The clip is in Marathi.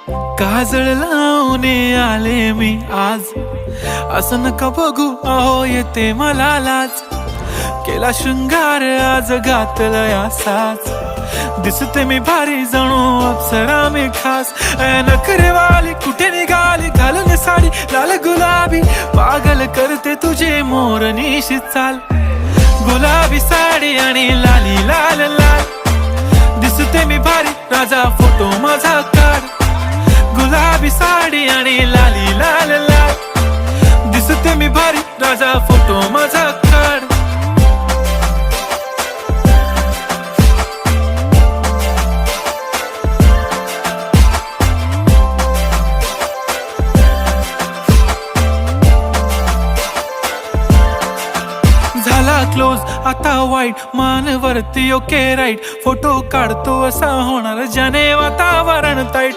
काजळ लावून आले मी आज, असं नका बघू अहो येते मला लाज. केला शृंगार आज घातला असाच, दिसते मी भारी जणू अप्सरा मी खास. नखरेवाली कुठे निघाली घालून साडी लाल गुलाबी, पागल करते तुझे मोरनीशी चाल. गुलाबी साडी आणि लाली लाल लाल, दिसते मी भारी राजा फोटो माझा काढ. गुलाबी साडी आणि लाली लाल लाल, दिसते मी भारी राजा फोटो माझा काढ. झाला क्लोज आता वाईट, मान वरती ओके राईट. फोटो काढतो असा होणार ज्याने वातावरण ताईट.